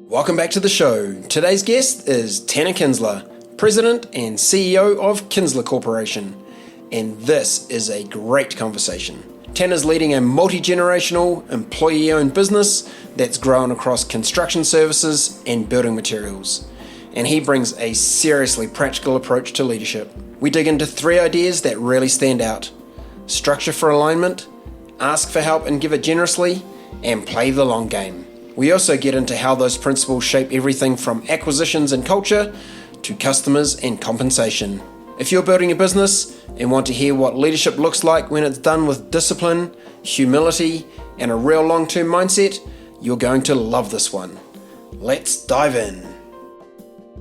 Welcome back to the show. Today's guest is Tanner Kinzler, President and CEO of Kinzler Corporation. And this is a great conversation. Tanner's leading a multi-generational, employee-owned business that's grown across construction services and building materials. And he brings a seriously practical approach to leadership. We dig into 3 ideas that really stand out: structure for alignment, ask for help and give it generously, and play the long game. We also get into how those principles shape everything from acquisitions and culture to customers and compensation. If you're building a business and want to hear what leadership looks like when it's done with discipline, humility, and a real long-term mindset, you're going to love this one. Let's dive in.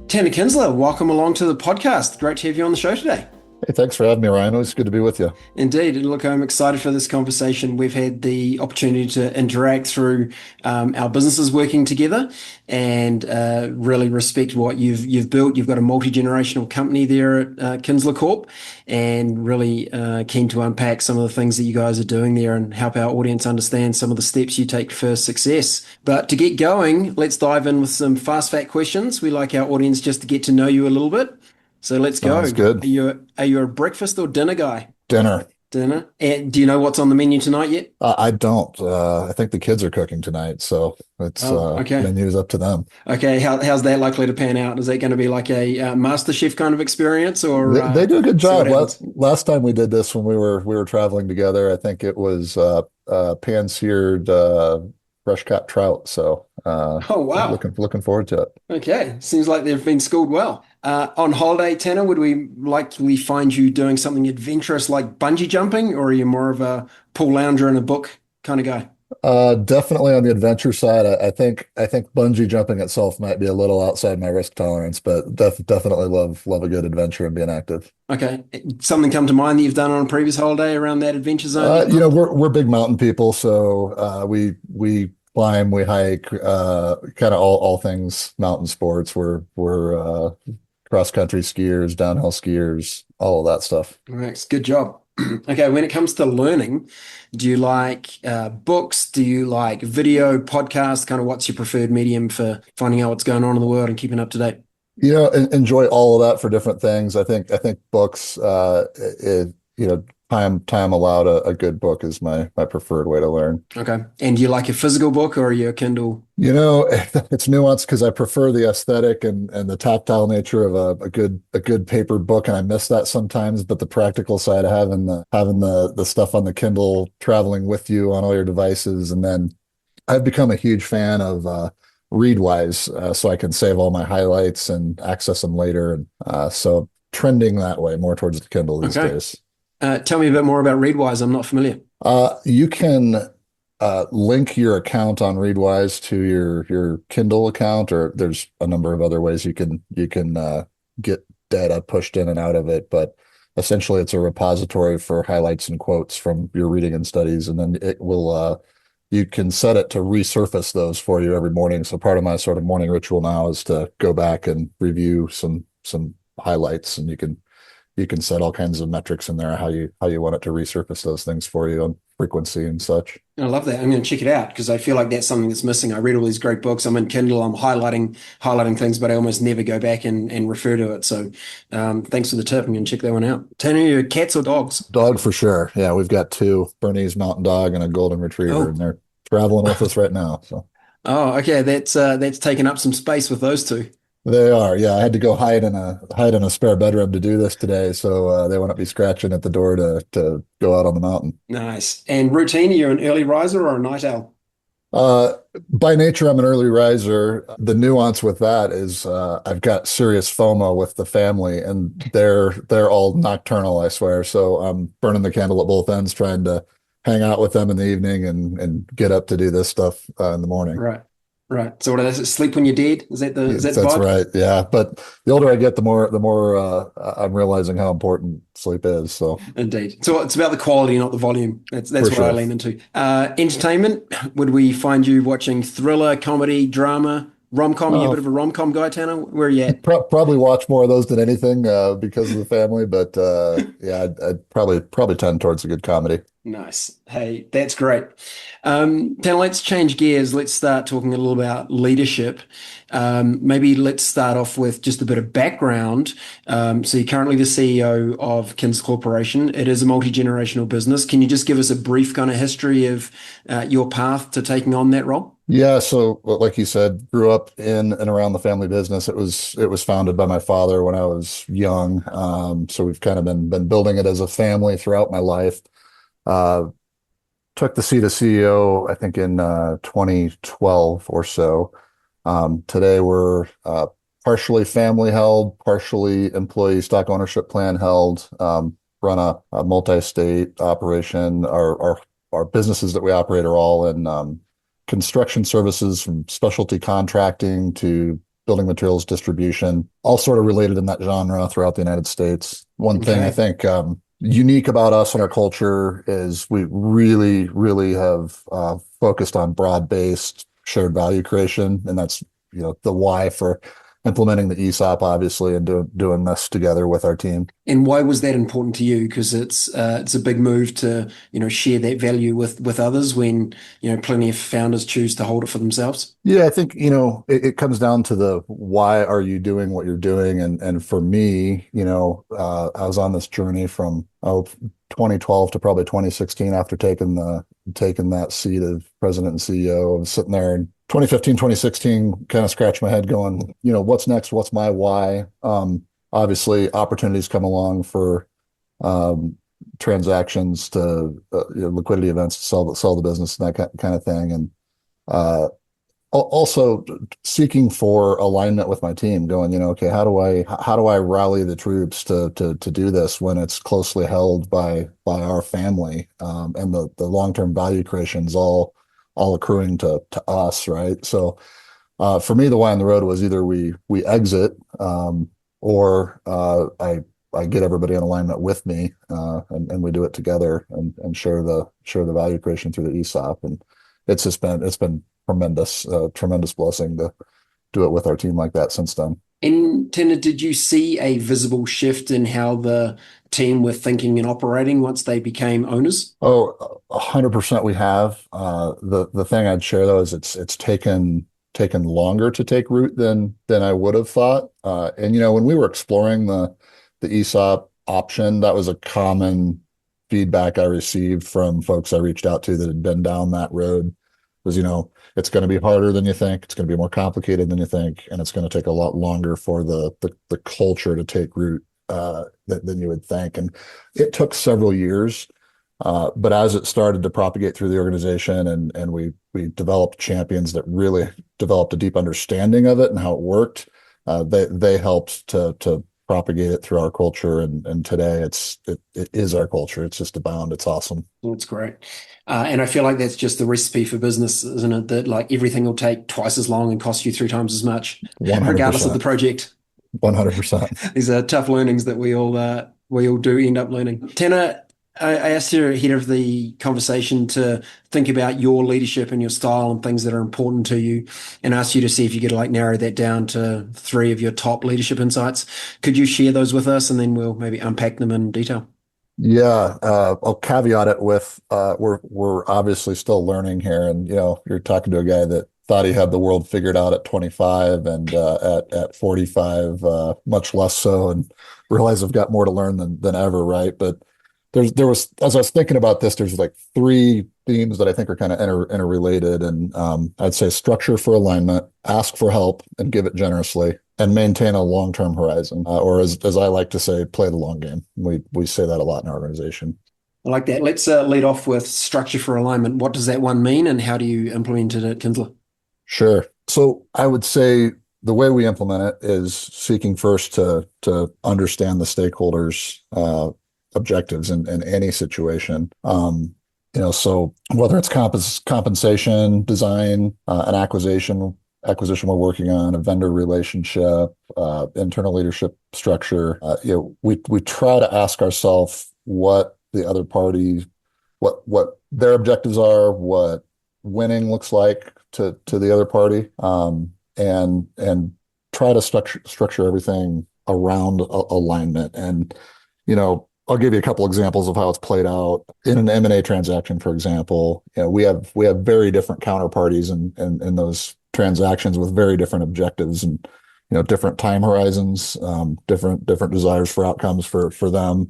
Tanner Kinzler, welcome along to the podcast. Great to have you on the show today. Hey, thanks for having me, Ryan. It's good to be with you. Indeed. And look, I'm excited for this conversation. We've had the opportunity to interact through our businesses working together and really respect what you've built. You've got a multi-generational company there at Kinzler Corp, and really keen to unpack some of the things that you guys are doing there and help our audience understand some of the steps you take for success. But to get going, let's dive in with some fast fact questions. We like our audience just to get to know you a little bit. So let's go. Sounds good. Are you a breakfast or dinner guy? Dinner. Dinner. And do you know what's on the menu tonight yet? I don't. I think the kids are cooking tonight, so it's okay. menu's up to them. Okay. How's that likely to pan out? Is that going to be like a Master Chef kind of experience, or They do a good job. Last time we did this when we were traveling together, I think it was pan-seared fresh caught trout. So oh wow, looking forward to it. Okay, seems like they've been schooled well. On holiday, Tanner, would we likely find you doing something adventurous like bungee jumping, or are you more of a pool lounger and a book kind of guy? Definitely on the adventure side. I think bungee jumping itself might be a little outside my risk tolerance, but definitely love a good adventure and being active. Okay, something come to mind that you've done on a previous holiday around that adventure zone? We're big mountain people, so we climb, we hike, kind of all things mountain sports. We're cross-country skiers, downhill skiers, all of that stuff. All right, good job. Okay, when it comes to learning, do you like books? Do you like video, podcasts? Kind of what's your preferred medium for finding out what's going on in the world and keeping up to date? Enjoy all of that for different things. I think books, time allowed, a good book is my preferred way to learn. Okay. And do you like a physical book or are you a Kindle? It's nuanced because I prefer the aesthetic and the tactile nature of a good paper book, and I miss that sometimes. But the practical side of having the stuff on the Kindle, traveling with you on all your devices, and then I've become a huge fan of Readwise, so I can save all my highlights and access them later. And so trending that way more towards the Kindle these days. Tell me a bit more about Readwise. I'm not familiar. You can link your account on Readwise to your Kindle account, or there's a number of other ways you can get data pushed in and out of it. But essentially, it's a repository for highlights and quotes from your reading and studies, and then it will you can set it to resurface those for you every morning. So part of my sort of morning ritual now is to go back and review some highlights, and you can set all kinds of metrics in there, how you want it to resurface those things for you on frequency and such. I love that. I'm going to check it out because I feel like that's something that's missing. I read all these great books. I'm in Kindle. I'm highlighting things, but I almost never go back and refer to it. So thanks for the tip. I'm going to check that one out. Tanner, you cats or dogs? Dog for sure. Yeah, we've got 2, Bernese Mountain Dog and a Golden Retriever, and they're traveling with us right now. So. Oh, okay. That's taken up some space with those 2. They are, yeah. I had to go hide in a spare bedroom to do this today, so they won't be scratching at the door to go out on the mountain. Nice. And routine, are you an early riser or a night owl? By nature, I'm an early riser. The nuance with that is I've got serious FOMO with the family, and they're all nocturnal, I swear. So I'm burning the candle at both ends, trying to hang out with them in the evening and get up to do this stuff in the morning. Right. So what is it? Sleep when you're dead? Is that the That's vibe? right. Yeah. But the older I get, the more I'm realizing how important sleep is. So indeed. So it's about the quality, not the volume. That's what sure. I lean into. Entertainment. Would we find you watching thriller, comedy, drama, rom-com? You're a bit of a rom-com guy, Tanner. Where are you at? Probably watch more of those than anything because of the family. But yeah, I'd probably tend towards a good comedy. Nice. Hey, that's great. Then let's change gears. Let's start talking a little about leadership. Maybe let's start off with just a bit of background. So you're currently the CEO of Kinzler Corporation. It is a multi-generational business. Can you just give us a brief kind of history of your path to taking on that role? Yeah, so like you said, grew up in and around the family business. It was founded by my father when I was young. So we've kind of been building it as a family throughout my life. Uh, Took the seat of CEO, I think in 2012 or so. Today we're partially family held, partially employee stock ownership plan held. Run a multi-state operation. Our businesses that we operate are all in construction services, from specialty contracting to building materials distribution, all sort of related in that genre throughout the United States. One thing I Okay. think unique about us and our culture is we really, really have focused on broad-based shared value creation, and that's the why for implementing the ESOP, obviously, and doing this together with our team. And why was that important to you? Because it's a big move to, share that value with others when, plenty of founders choose to hold it for themselves. Yeah, I think, it comes down to the why are you doing what you're doing? And for me, I was on this journey from 2012 to probably 2016 after taking that seat of president and CEO. I was sitting there in 2015, 2016, kind of scratch my head going, what's next? What's my why? Obviously, opportunities come along for um, transactions to liquidity events to sell the business and that kind of thing. And uh, also seeking for alignment with my team, going, okay, how do I rally the troops to do this when it's closely held by our family, and the long-term value creation is all accruing to us, right? So for me, the why on the road was either we exit, or I get everybody in alignment with me, and we do it together and share the value creation through the ESOP. And it's been tremendous blessing to do it with our team like that since then. And Tanner, did you see a visible shift in how the team were thinking and operating once they became owners? Oh, 100% we have. The thing I'd share though is it's taken longer to take root than I would have thought. And when we were exploring the ESOP option, that was a common feedback I received from folks I reached out to that had been down that road. Was, it's going to be harder than you think. It's going to be more complicated than you think, and it's going to take a lot longer for the culture to take root than you would think. And it took several years, but as it started to propagate through the organization, and we developed champions that really developed a deep understanding of it and how it worked, they helped to propagate it through our culture. And today it is our culture. It's just abound. It's awesome. That's great. And I feel like that's just the recipe for business, isn't it? That like everything will take twice as long and cost you three times as much, regardless of the 100%. project. 100%. These are tough learnings that we all do end up learning. Tanner, I asked you ahead of the conversation to think about your leadership and your style and things that are important to you, and asked you to see if you could like narrow that down to three of your top leadership insights. Could you share those with us, and then we'll maybe unpack them in detail? Yeah, I'll caveat it with we're obviously still learning here, and you're talking to a guy that thought he had the world figured out at 25, and at 45, much less so, and realize I've got more to learn than ever, right? But there was, as I was thinking about this, there's like three themes that I think are kind of interrelated, and I'd say structure for alignment, ask for help, and give it generously, and maintain a long-term horizon, or as I like to say, play the long game. We say that a lot in our organization. I like that. Let's lead off with structure for alignment. What does that one mean, and how do you implement it at Kinzler? Sure. So I would say the way we implement it is seeking first to understand the stakeholders' objectives in any situation. So whether it's compensation, design, an acquisition we're working on, a vendor relationship, internal leadership structure, we try to ask ourselves what the other party, what their objectives are, what winning looks like to the other party, and try to structure everything around alignment. And I'll give you a couple examples of how it's played out in an M&A transaction, for example. We have very different counterparties in those transactions with very different objectives and different time horizons, different desires for outcomes for them.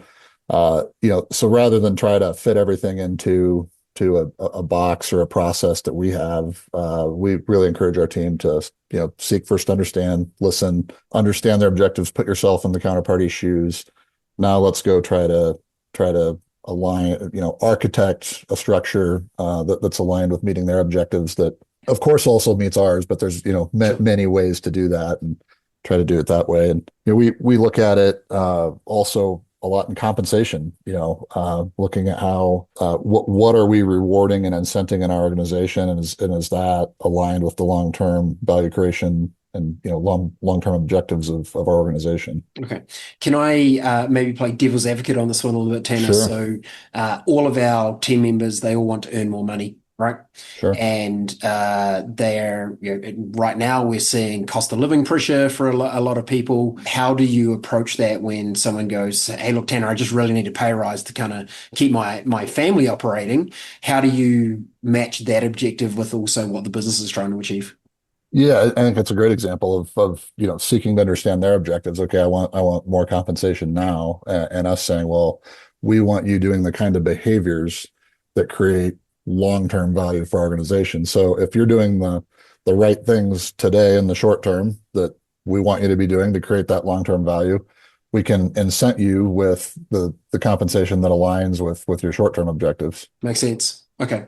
So rather than try to fit everything into a box or a process that we have, we really encourage our team to seek first, understand, listen, understand their objectives, put yourself in the counterparty's shoes. Now let's go try to align, architect a structure that's aligned with meeting their objectives that, of course, also meets ours. But there's many ways to do that, and try to do it that way. And we look at it also a lot in compensation. Looking at how what are we rewarding and incenting in our organization, and is that aligned with the long-term value creation and long-term objectives of our organization. Okay. Can I maybe play devil's advocate on this one a little bit, Tanner? Sure. So all of our team members, they all want to earn more money, right? Sure. And they're right now we're seeing cost of living pressure for a lot of people. How do you approach that when someone goes, "Hey, look, Tanner, I just really need a pay rise to kind of keep my family operating"? How do you match that objective with also what the business is trying to achieve? Yeah, I think that's a great example of seeking to understand their objectives. Okay, I want more compensation now, and us saying, well, we want you doing the kind of behaviors that create long-term value for our organization. So if you're doing the right things today in the short term that we want you to be doing to create that long-term value, we can incent you with the compensation that aligns with your short-term objectives. Makes sense. Okay.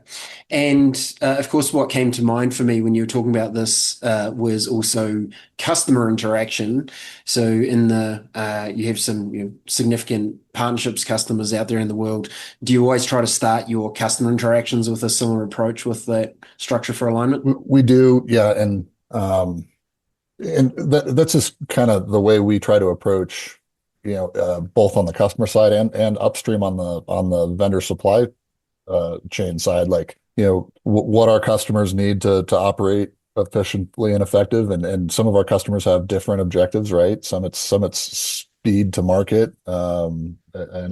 And of course, what came to mind for me when you were talking about this was also customer interaction. So in you have some significant partnerships customers out there in the world. Do you always try to start your customer interactions with a similar approach with that structure for alignment? We do, yeah, and that's just kind of the way we try to approach, both on the customer side and upstream on the vendor supply chain side, like what our customers need to operate efficiently and effective, and some of our customers have different objectives, right? Some it's speed to market, and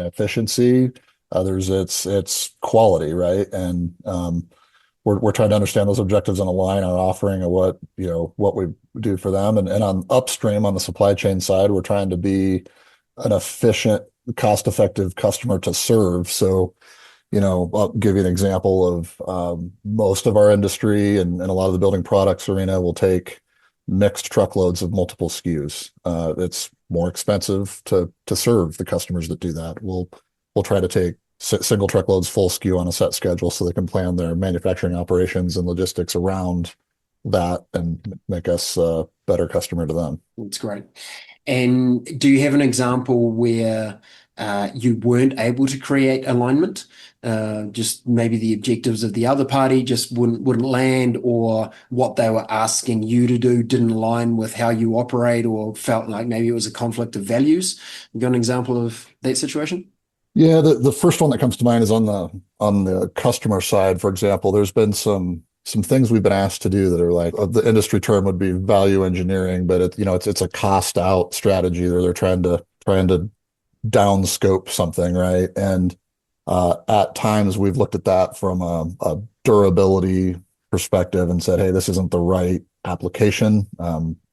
efficiency. Others it's quality, right? And we're trying to understand those objectives and align our offering of what we do for them. And on upstream on the supply chain side, we're trying to be an efficient, cost-effective customer to serve. So I'll give you an example of most of our industry and a lot of the building products arena will take mixed truckloads of multiple SKUs. It's more expensive to serve the customers that do that. We'll try to take single truckloads full SKU on a set schedule so they can plan their manufacturing operations and logistics around that and make us a better customer to them. That's great. And do you have an example where you weren't able to create alignment? Just maybe the objectives of the other party just wouldn't land, or what they were asking you to do didn't align with how you operate, or felt like maybe it was a conflict of values. You got an example of that situation? Yeah, the first one that comes to mind is on the customer side. For example, there's been some things we've been asked to do that are like, the industry term would be value engineering, but it's a cost out strategy. They're trying to down scope something, right? And at times we've looked at that from a durability perspective and said, hey, this isn't the right application.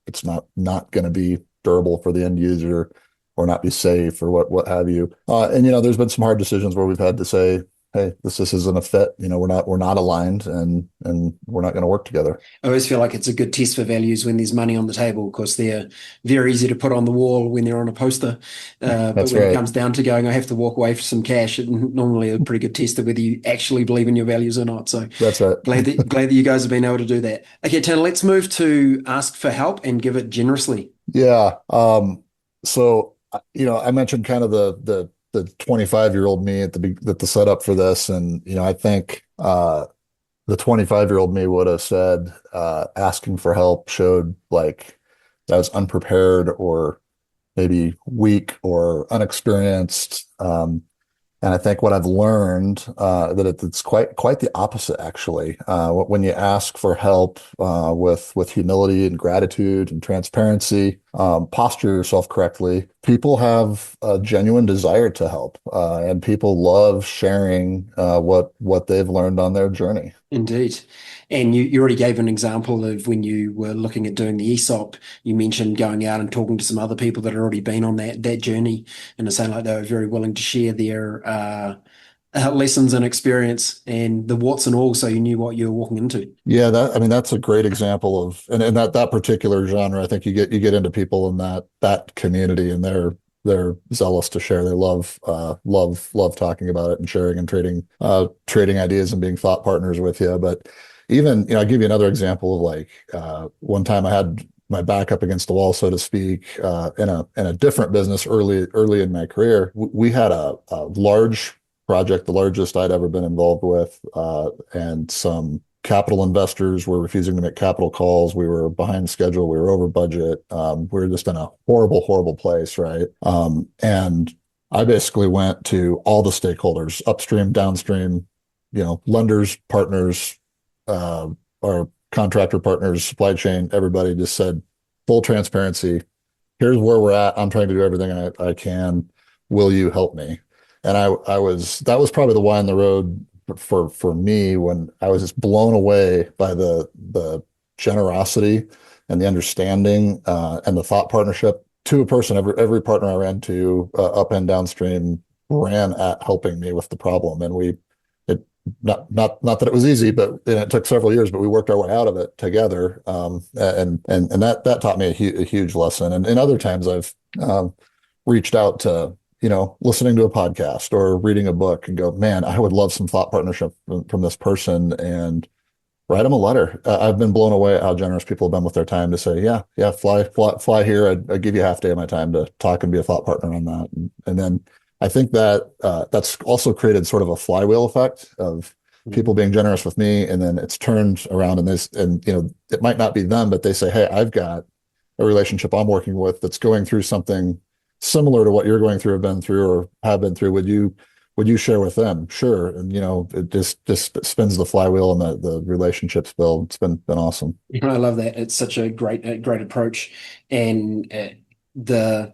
It's not going to be durable for the end user, or not be safe, or what have you. And there's been some hard decisions where we've had to say, hey, this isn't a fit. We're not aligned, and we're not going to work together. I always feel like it's a good test for values when there's money on the table, because they're very easy to put on the wall when they're on a poster. But That's when right. it comes down to going, I have to walk away for some cash, it's normally a pretty good test of whether you actually believe in your values or not. So That's right. glad that you guys have been able to do that. Okay, Tanner, let's move to ask for help and give it generously. Yeah. So I mentioned kind of the 25-year-old me at the setup for this, and I think the 25-year-old me would have said asking for help showed like I was unprepared, or maybe weak or unexperienced. And I think what I've learned that it's quite the opposite, actually. When you ask for help with humility and gratitude and transparency, posture yourself correctly, people have a genuine desire to help, and people love sharing what they've learned on their journey. Indeed. And you already gave an example of when you were looking at doing the ESOP, you mentioned going out and talking to some other people that had already been on that journey, and it sounded like they were very willing to share their lessons and experience and the warts and all, so you knew what you were walking into. Yeah, that I mean that's a great example of, and in that particular genre, I think you get into people in that community, and they're zealous to share. They love talking about it and sharing and trading ideas and being thought partners with you. But even, I'll give you another example of like one time I had my back up against the wall, so to speak, in a different business early in my career. We had a large project, the largest I'd ever been involved with, and some capital investors were refusing to make capital calls. We were behind schedule. We were over budget. We were just in a horrible, horrible place, right? And I basically went to all the stakeholders, upstream, downstream, lenders, partners, our contractor partners, supply chain, everybody, just said, full transparency. Here's where we're at. I'm trying to do everything I can. Will you help me? And that was probably the wine in the road for me, when I was just blown away by the generosity and the understanding, and the thought partnership to a person. Every partner I ran to, up and downstream, ran at helping me with the problem. And it not that it was easy, but it took several years, but we worked our way out of it together. And that taught me a huge lesson. And other times I've reached out to, listening to a podcast or reading a book and go, man, I would love some thought partnership from this person, and write them a letter. I've been blown away at how generous people have been with their time to say, yeah, fly here. I'd give you a half day of my time to talk and be a thought partner on that. And then I think that that's also created sort of a flywheel effect of people being generous with me, and then it's turned around, and it might not be them, but they say, hey, I've got a relationship I'm working with that's going through something similar to what you're going through, or have been through. Would you share with them? Sure. And it just spins the flywheel, and the relationships build. It's been awesome. I love that. It's such a great approach, and the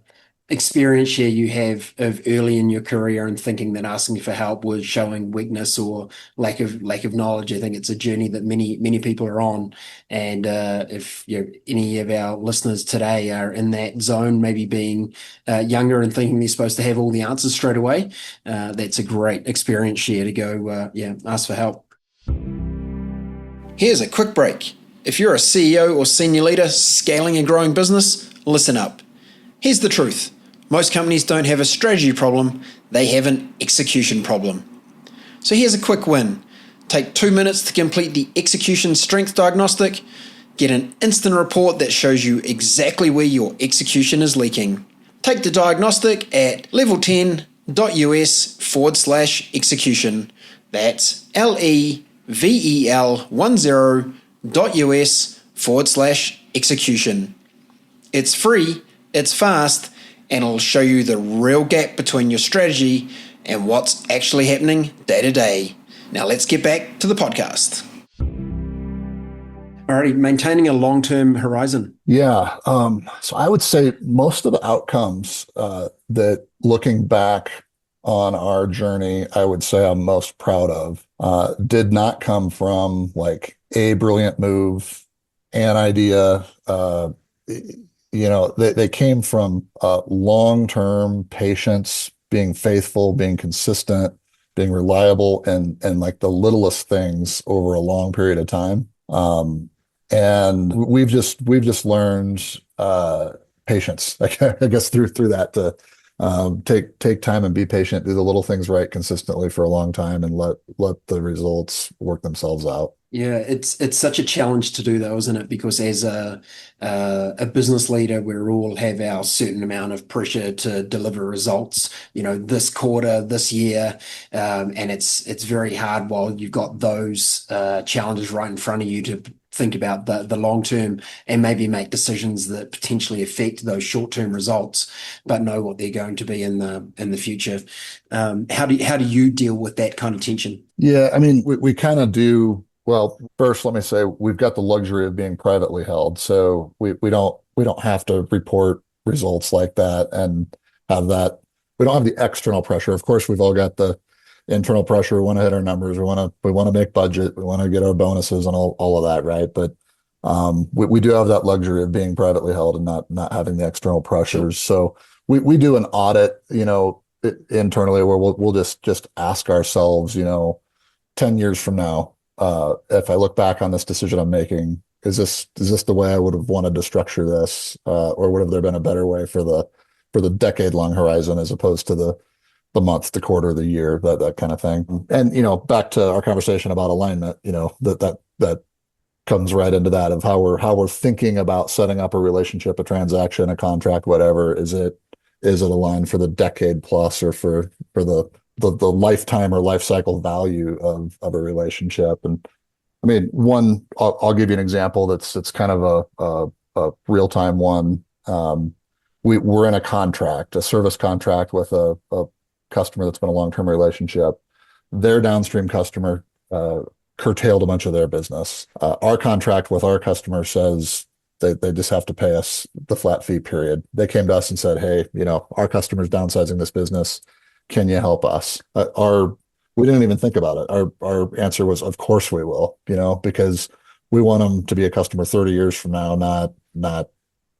experience here you have of early in your career and thinking that asking for help was showing weakness or lack of knowledge. I think it's a journey that many people are on, and if any of our listeners today are in that zone, maybe being younger and thinking they're supposed to have all the answers straight away, that's a great experience share to go ask for help. Here's a quick break. If you're a CEO or senior leader scaling a growing business, listen up. Here's the truth. Most companies don't have a strategy problem, they have an execution problem. So here's a quick win. Take 2 minutes to complete the execution strength diagnostic. Get an instant report that shows you exactly where your execution is leaking. Take the diagnostic at level10.us/execution. That's level10.us/execution. It's free, it's fast, and it'll show you the real gap between your strategy and what's actually happening day to day. Now let's get back to the podcast. Alrighty, maintaining a long-term horizon. Yeah. So I would say most of the outcomes that, looking back on our journey, I would say I'm most proud of, did not come from like a brilliant move, an idea. They came from long-term patience, being faithful, being consistent, being reliable, and like the littlest things over a long period of time. And we've just learned patience, I guess, through that, to take time and be patient, do the little things right consistently for a long time, and let the results work themselves out. Yeah, it's such a challenge to do though, isn't it? Because as a business leader, we all have our certain amount of pressure to deliver results, this quarter, this year, and it's very hard while you've got those challenges right in front of you to think about the long term and maybe make decisions that potentially affect those short term results, but know what they're going to be in the future. How do you deal with that kind of tension? Yeah, I mean, we kind of do Well, first, let me say we've got the luxury of being privately held, so we don't have to report results like that and have that. We don't have the external pressure. Of course, we've all got the internal pressure. We want to hit our numbers. We want to make budget. We want to get our bonuses and all of that, right? But we do have that luxury of being privately held and not having the external Sure. pressures. So we do an audit, internally where we'll just ask ourselves, 10 years from now, if I look back on this decision I'm making, is this the way I would have wanted to structure this, or would have there been a better way for the decade long horizon as opposed to the month, the quarter, the year, that kind of thing. And back to our conversation about alignment, that comes right into that of how we're thinking about setting up a relationship, a transaction, a contract, whatever. Is it aligned for the decade plus or for the lifetime or life cycle value of a relationship? And I mean, I'll give you an example that's kind of a real time one. We're in a contract, a service contract with a customer that's been a long term relationship. Their downstream customer curtailed a bunch of their business. Our contract with our customer says they just have to pay us the flat fee period. They came to us and said, "Hey, our customer's downsizing this business. Can you help us?" We didn't even think about it. Our answer was, "Of course we will," because we want them to be a customer 30 years from now, not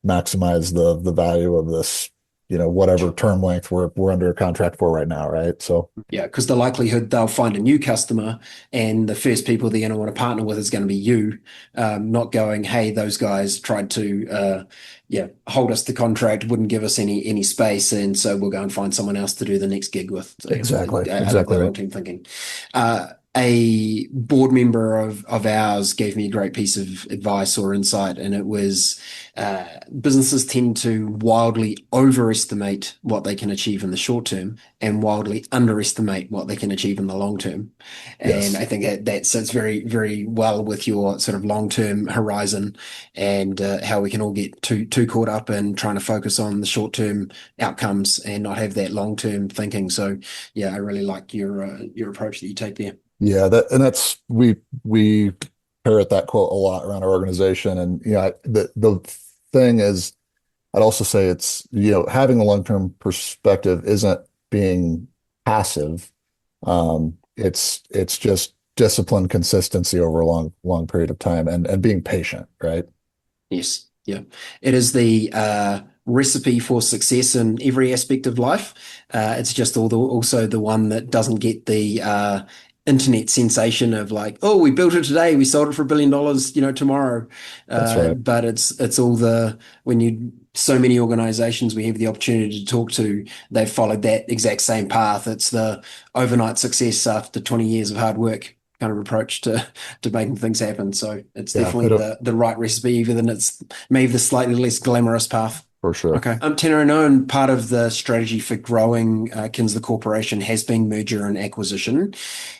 maximize the value of this, whatever term length we're under a contract for right now, right? So Yeah, because the likelihood they'll find a new customer and the first people they're going to want to partner with is going to be you, not going, hey, those guys tried to, hold us the contract, wouldn't give us any space, and so we'll go and find someone else to do the next gig with. So, I love exactly that right. whole team thinking. A board member of ours gave me a great piece of advice or insight, and it was businesses tend to wildly overestimate what they can achieve in the short term and wildly underestimate what they can achieve in the long term. And Yes. I think that sits very, very well with your sort of long-term horizon and how we can all get too caught up in trying to focus on the short-term outcomes and not have that long-term thinking. So yeah, I really like your approach that you take there. Yeah, that's we parrot that quote a lot around our organization. And the thing is, I'd also say it's, having a long-term perspective isn't being passive. It's just discipline, consistency over a long period of time and being patient, right? Yes. Yeah. It is the recipe for success in every aspect of life. It's just also the one that doesn't get the internet sensation of like, oh, we built it today, we sold it for $1 billion, tomorrow. That's right. But it's all the when you so many organizations we have the opportunity to talk to, they've followed that exact same path. It's the overnight success after 20 years of hard work kind of approach to making things happen. So it's Yeah, definitely the right recipe, even then it's maybe the slightly less glamorous path. for sure. Okay. Tanner, I know and part of the strategy for growing Kinzler Corporation has been merger and acquisition,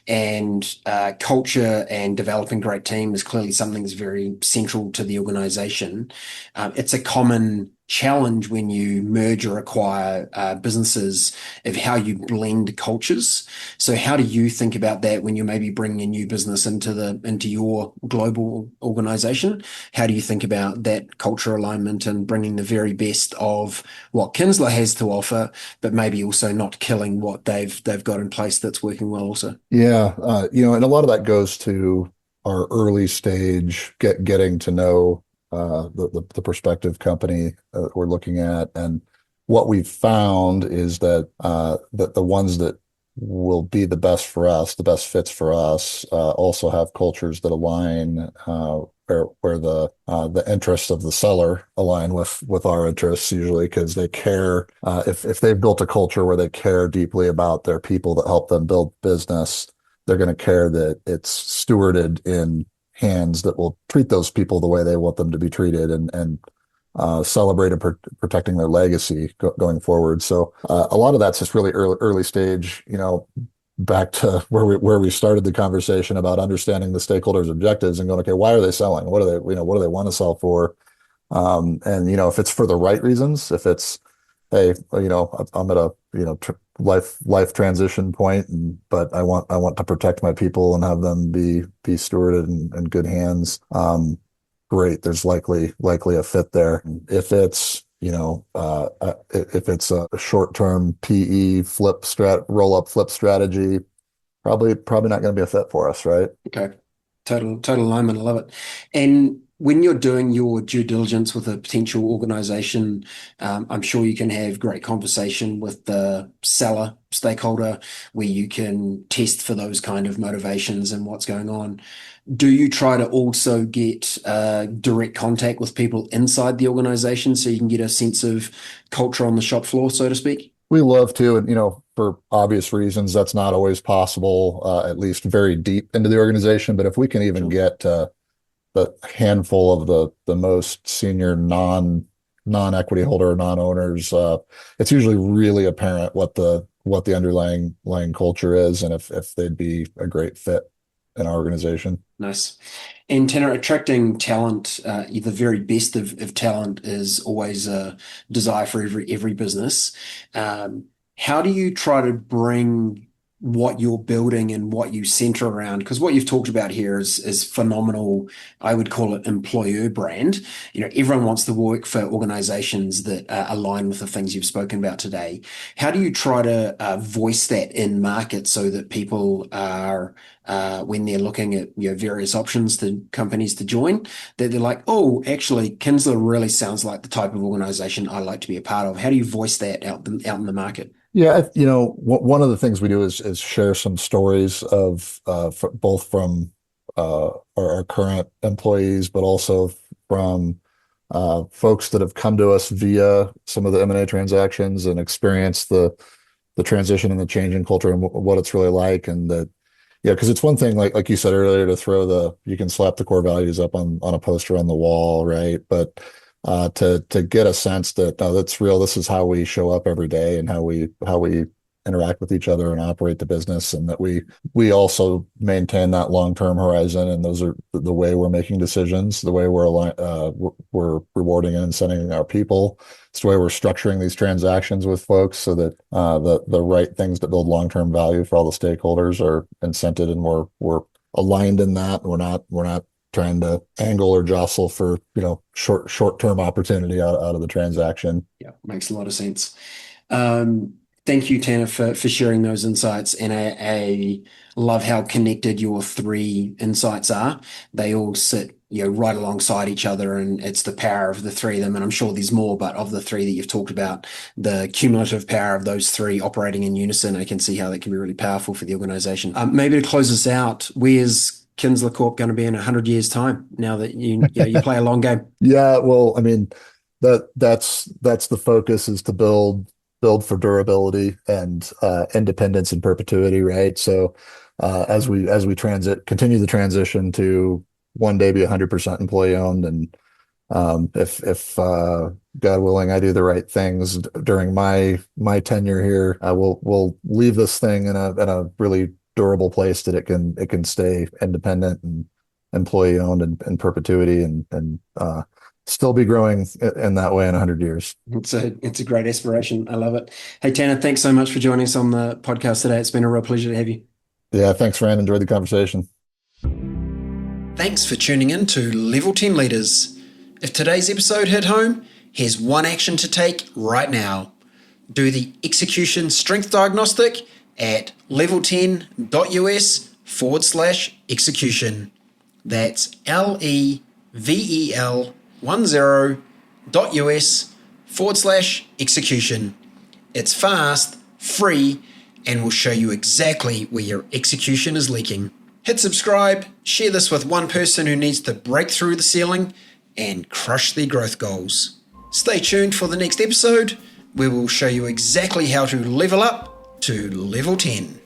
and culture and developing great team is clearly something that's very central to the organization. It's a common challenge when you merge or acquire businesses of how you blend cultures. So how do you think about that when you're maybe bringing a new business into your global organization? How do you think about that culture alignment and bringing the very best of what Kinzler has to offer, but maybe also not killing what they've got in place that's working well also? Yeah, and a lot of that goes to our early stage, getting to know the prospective company we're looking at, and what we've found is that the ones that will be the best for us, the best fits for us, also have cultures that align, where the interests of the seller align with our interests usually because they care. If they've built a culture where they care deeply about their people that help them build business, they're going to care that it's stewarded in hands that will treat those people the way they want them to be treated and celebrate and protecting their legacy going forward. So a lot of that's just really early stage, back to where we started the conversation about understanding the stakeholders' objectives and going, okay, why are they selling? What do they, what do they want to sell for? And if it's for the right reasons, if it's hey, I'm at a, life transition point, but I want to protect my people and have them be stewarded in good hands. Great. There's likely a fit there. If it's a short-term PE roll up flip strategy, probably not going to be a fit for us, right? Okay. Total alignment. I love it. And when you're doing your due diligence with a potential organization, I'm sure you can have great conversation with the seller stakeholder where you can test for those kind of motivations and what's going on. Do you try to also get direct contact with people inside the organization so you can get a sense of culture on the shop floor, so to speak? We love to, and for obvious reasons, that's not always possible, at least very deep into the organization. But if we can even Sure. get the handful of the most senior non-equity holder, non-owners, it's usually really apparent what the underlying culture is, and if they'd be a great fit in our organization. Nice. And Tanner, attracting talent, the very best of talent is always a desire for every business. How do you try to bring what you're building and what you center around? Because what you've talked about here is phenomenal. I would call it employer brand. Everyone wants to work for organizations that align with the things you've spoken about today. How do you try to voice that in market so that people are when they're looking at various options to companies to join, that they're like, oh, actually, Kinzler really sounds like the type of organization I like to be a part of. How do you voice that out in the market? Yeah, one of the things we do is share some stories of both from our current employees, but also from folks that have come to us via some of the M&A transactions and experienced the transition and the change in culture and what it's really like, and that. Yeah, because it's one thing, like you said earlier, to you can slap the core values up on a poster on the wall, right? But to get a sense that no, that's real. This is how we show up every day and how we interact with each other and operate the business, and that we also maintain that long-term horizon. And those are the way we're making decisions, the way we're rewarding and incenting our people. It's the way we're structuring these transactions with folks so that the right things that build long-term value for all the stakeholders are incented, and we're aligned in that. We're not trying to angle or jostle for short-term opportunity out of the transaction. Yeah, makes a lot of sense. Thank you, Tanner, for sharing those insights. And I love how connected your three insights are. They all sit, right alongside each other, and it's the power of the three of them. And I'm sure there's more, but of the three that you've talked about, the cumulative power of those three operating in unison, I can see how that can be really powerful for the organization. Maybe to close us out, where's Kinzler Corp going to be in 100 years' time now that you play a long game? Yeah, well, I mean, that's the focus, is to build for durability and independence and perpetuity, right? So as we continue the transition to one day be 100% employee owned, and if God willing, I do the right things during my tenure here, we'll leave this thing in a really durable place that it can stay independent and employee owned and perpetuity, and still be growing in that way in 100 years. It's a great aspiration. I love it. Hey, Tanner, thanks so much for joining us on the podcast today. It's been a real pleasure to have you. Yeah, thanks, Rand. Enjoyed the conversation. Thanks for tuning in to Level 10 Leaders. If today's episode hit home, here's one action to take right now. Do the execution strength diagnostic at level10.us/execution. That's level10.us/execution. It's fast, free, and will show you exactly where your execution is leaking. Hit subscribe, share this with one person who needs to break through the ceiling and crush their growth goals. Stay tuned for the next episode, where we'll show you exactly how to level up to level 10.